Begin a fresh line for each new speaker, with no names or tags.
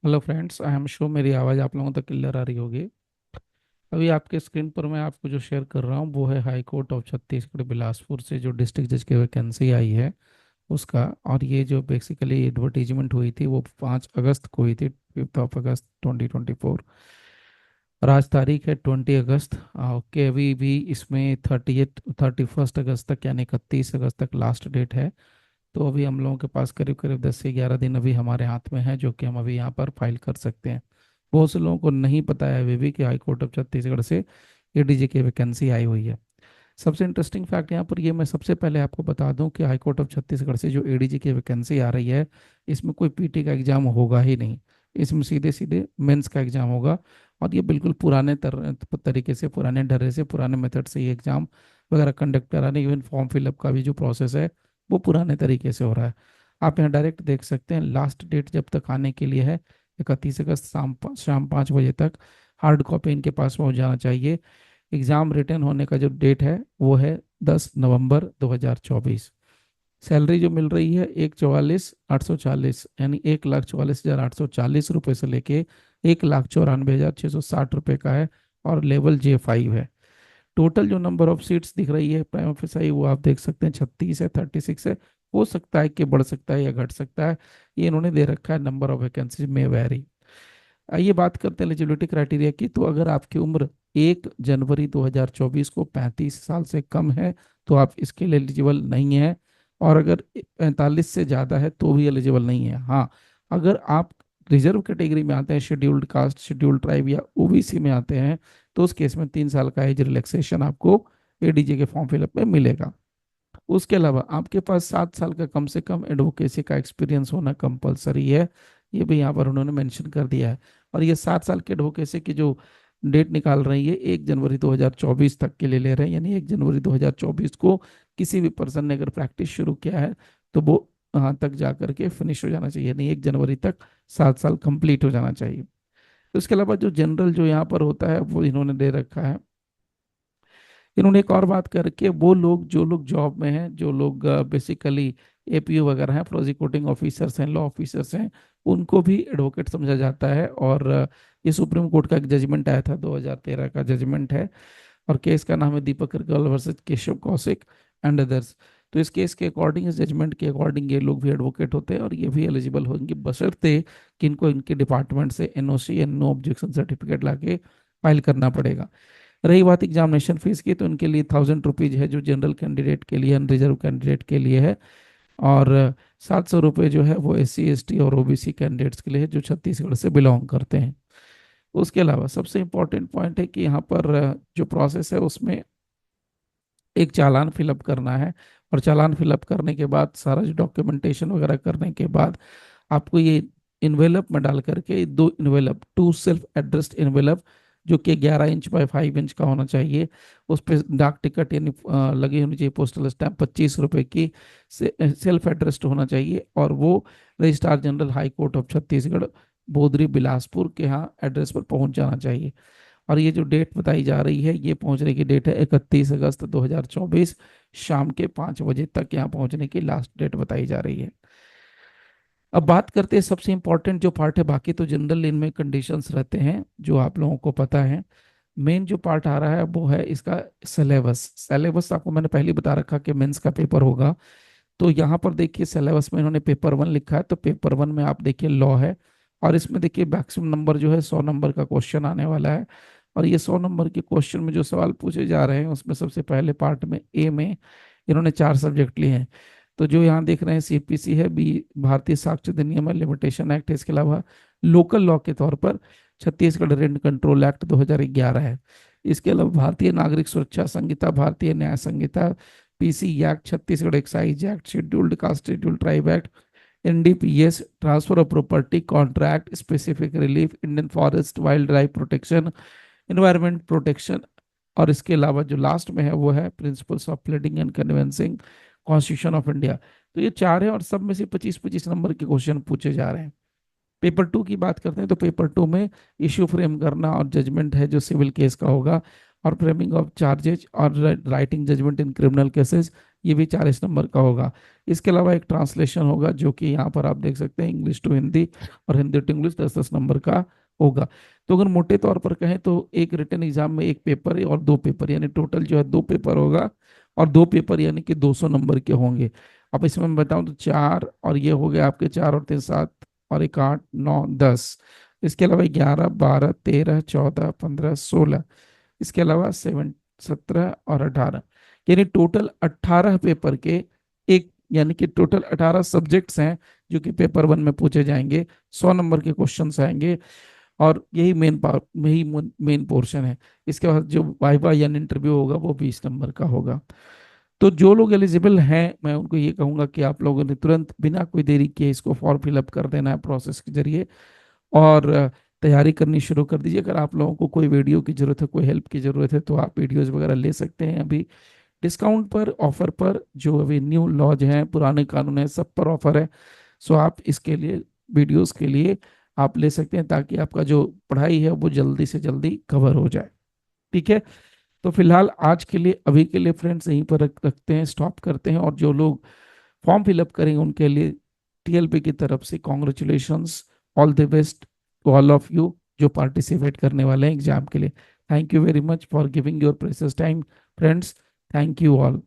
Hello friends, I am show मेरी आवाज़ आप लोगों तक क्लियर आ रही होगी। अभी आपके स्क्रीन पर मैं आपको जो शेयर कर रहा हूँ वो है high court of Chhattisgarh Bilaspur से जो डिस्ट्रिक्ट जज की वैकेंसी आई है उसका। और ये जो बेसिकली एडवर्टीजमेंट हुई थी वो 5 अगस्त को हुई थी, 5 अगस्त 2024। और आज तारीख है 20 अगस्त। ओके, अभी भी इसमें 31 अगस्त तक यानी 31 अगस्त तक लास्ट डेट है। तो अभी हम लोगों के पास करीब करीब 10 से 11 दिन अभी हमारे हाथ में है, जो कि हम अभी यहाँ पर फाइल कर सकते हैं। बहुत से लोगों को नहीं पता है अभी भी कि हाई कोर्ट ऑफ छत्तीसगढ़ से एडीजे की वैकेंसी आई हुई है। सबसे इंटरेस्टिंग फैक्ट यहाँ पर ये मैं सबसे पहले आपको बता दूं कि हाई कोर्ट ऑफ छत्तीसगढ़ से जो एडीजे की वैकेंसी आ रही है, इसमें कोई पीटी का एग्जाम होगा ही नहीं। इसमें सीधे सीधे मेंस का एग्जाम होगा। और ये बिल्कुल पुराने तरीके से, पुराने ढर्रे से, पुराने मेथड से ये एग्जाम वगैरह कंडक्ट करा रहे हैं। इवन फॉर्म फिलअप का भी जो प्रोसेस है वो पुराने तरीके से हो रहा है। आप यहाँ डायरेक्ट देख सकते हैं, लास्ट डेट जब तक आने के लिए है 31 अगस्त शाम 5 बजे तक हार्ड कॉपी इनके पास पहुंच जाना चाहिए। एग्ज़ाम रिटर्न होने का जो डेट है वो है 10 नवंबर 2024। सैलरी जो मिल रही है 1,44,840 यानी 1,44,840 रुपये से लेके 1,94,660 रुपये का है। और लेवल J5 है। टोटल जो नंबर ऑफ सीट्स दिख रही है प्राइम ऑफिसर वो आप देख सकते हैं 36 है, 36 है। हो सकता है कि बढ़ सकता है या घट सकता है। ये इन्होंने दे रखा है, नंबर ऑफ वैकेंसी में वेरी। आइए बात करते हैं एलिजिबिलिटी क्राइटेरिया की। तो अगर आपकी उम्र 1 जनवरी 2024 को 35 साल से कम है तो आप इसके लिए एलिजिबल नहीं है। और अगर 45 से ज़्यादा है तो भी एलिजिबल नहीं है। हाँ, अगर आप रिजर्व कैटेगरी में आते हैं, शेड्यूल्ड कास्ट, शेड्यूल्ड ट्राइब या ओबीसी में आते हैं, तो उस केस में 3 साल का एज रिलैक्सेशन आपको एडीजे के फॉर्म फिलअप में मिलेगा। उसके अलावा आपके पास 7 साल का कम से कम एडवोकेसी का एक्सपीरियंस होना कंपलसरी है। ये भी यहाँ पर उन्होंने मेंशन कर दिया है। और ये 7 साल के एडवोकेसी की जो डेट निकाल रही है 1 जनवरी 2024 तक के लिए ले रहे हैं, यानी 1 जनवरी 2024 को किसी भी पर्सन ने अगर प्रैक्टिस शुरू किया है तो वो वहां तक जा करके फिनिश हो जाना चाहिए, यानी 1 जनवरी तक 7 साल कंप्लीट हो जाना चाहिए। उसके अलावा जो जनरल जो यहाँ पर होता है वो इन्होंने दे रखा है। इन्होंने एक और बात करके, वो लोग जो लोग जॉब में हैं, जो लोग बेसिकली एपीओ वगैरह हैं, प्रोसिक्यूटिंग ऑफिसर्स हैं, लॉ ऑफिसर्स हैं, उनको भी एडवोकेट समझा जाता है। और ये सुप्रीम कोर्ट का एक जजमेंट आया था, 2013 का जजमेंट है। और केस का नाम है Deepak Agarwal versus Keshav Kaushik and others. तो इस केस के अकॉर्डिंग, इस जजमेंट के अकॉर्डिंग, ये लोग भी एडवोकेट होते हैं और ये भी एलिजिबल होंगे, बशर्ते कि इनको इनके डिपार्टमेंट से एनओसी या नो ऑब्जेक्शन सर्टिफिकेट लाके फाइल करना पड़ेगा। रही बात एग्जामिनेशन फीस की, तो इनके लिए 1,000 रुपीज है जो जनरल कैंडिडेट के लिए, अनरिजर्व कैंडिडेट के लिए है। और 700 रुपये जो है वो SC ST और ओबीसी कैंडिडेट्स के लिए है जो छत्तीसगढ़ से बिलोंग करते हैं। उसके अलावा सबसे इम्पोर्टेंट पॉइंट है कि यहाँ पर जो प्रोसेस है उसमें एक चालान फिलअप करना है। और चालान फिलअप करने के बाद सारा जो डॉक्यूमेंटेशन वगैरह करने के बाद आपको ये इन्वेलप में डाल करके, 2 इन्वेलप, 2 सेल्फ एड्रेस्ड इन्वेलप, जो कि 11 इंच बाय 5 इंच का होना चाहिए। उस पर डाक टिकट यानी लगी होनी चाहिए, पोस्टल स्टैम्प 25 रुपए की, सेल्फ एड्रेस्ड होना चाहिए। और वो registrar general high court of Chhattisgarh, Bodri Bilaspur के यहाँ एड्रेस पर पहुंच जाना चाहिए। और ये जो डेट बताई जा रही है, ये पहुंचने की डेट है 31 अगस्त 2024, शाम के 5 बजे तक यहाँ पहुंचने की लास्ट डेट बताई जा रही है। अब बात करते हैं सबसे इंपॉर्टेंट जो पार्ट है, बाकी तो जनरल इनमें कंडीशंस रहते हैं जो आप लोगों को पता है। मेन जो पार्ट आ रहा है वो है इसका सिलेबस। सिलेबस आपको मैंने पहले बता रखा कि मेंस का पेपर होगा। तो यहाँ पर देखिए सिलेबस में इन्होंने पेपर 1 लिखा है, तो पेपर 1 में आप देखिए लॉ है। और इसमें देखिए मैक्सिमम नंबर जो है 100 नंबर का क्वेश्चन आने वाला है। और ये 100 नंबर के क्वेश्चन में जो सवाल पूछे जा रहे हैं उसमें सबसे पहले पार्ट में ए में इन्होंने 4 सब्जेक्ट लिए हैं। तो जो यहाँ देख रहे हैं CPC है, बी भारतीय साक्ष्य अधिनियम है, लिमिटेशन एक्ट है। इसके अलावा लोकल लॉ के तौर पर छत्तीसगढ़ रेंट कंट्रोल एक्ट 2011 है। इसके अलावा भारतीय नागरिक सुरक्षा संहिता, भारतीय न्याय संहिता, PC act, Chhattisgarh excise act, scheduled caste scheduled tribe act, NDPS, transfer of property contract, specific relief, Indian forest wild life protection, environment protection. और इसके अलावा जो लास्ट में है वो है principles of pleading and convincing, constitution of India. तो ये 4 है और सब में से 25-25 नंबर के क्वेश्चन पूछे जा रहे हैं। पेपर 2 की बात करते हैं तो पेपर 2 में इश्यू फ्रेम करना और जजमेंट है जो सिविल केस का होगा, और फ्रेमिंग ऑफ चार्जेज और writing judgement in criminal cases, ये भी 40 नंबर का होगा। इसके अलावा एक ट्रांसलेशन होगा जो कि यहाँ पर आप देख सकते हैं, इंग्लिश टू हिंदी और हिंदी टू इंग्लिश 10-10 नंबर का होगा। तो अगर मोटे तौर पर कहें तो एक रिटन एग्जाम में एक पेपर है और दो पेपर, यानी टोटल जो है दो पेपर होगा, और दो पेपर यानी कि 200 नंबर के होंगे। अब इसमें मैं बताऊं तो चार, और ये हो गया आपके 4 और 3 7, और एक 8 9 10। इसके अलावा 11 12 13 14 15 16, इसके अलावा 17 और 18, यानी टोटल 18 पेपर के एक, यानी कि टोटल 18 सब्जेक्ट्स हैं जो कि पेपर 1 में पूछे जाएंगे। 100 नंबर के क्वेश्चंस आएंगे, और यही मेन पोर्शन है। इसके बाद जो वाइवा यानी इंटरव्यू होगा वो 20 नंबर का होगा। तो जो लोग एलिजिबल हैं, मैं उनको ये कहूंगा कि आप लोगों ने तुरंत बिना कोई देरी किए इसको फॉर्म फिलअप कर देना है प्रोसेस के जरिए, और तैयारी करनी शुरू कर दीजिए। अगर आप लोगों को कोई वीडियो की जरूरत है, कोई हेल्प की जरूरत है, तो आप वीडियोस वगैरह ले सकते हैं। अभी डिस्काउंट पर, ऑफर पर, जो अभी न्यू लॉज हैं, पुराने कानून हैं, सब पर ऑफर है। सो आप इसके लिए, वीडियोस के लिए आप ले सकते हैं, ताकि आपका जो पढ़ाई है वो जल्दी से जल्दी कवर हो जाए। ठीक है। तो फिलहाल आज के लिए, अभी के लिए फ्रेंड्स यहीं पर रखते हैं, स्टॉप करते हैं। और जो लोग फॉर्म फिलअप करेंगे उनके लिए टीएलपी की तरफ से congratulations, all the best to all of you जो पार्टिसिपेट करने वाले हैं एग्जाम के लिए। Thank you very much for giving your precious time friends. Thank you all.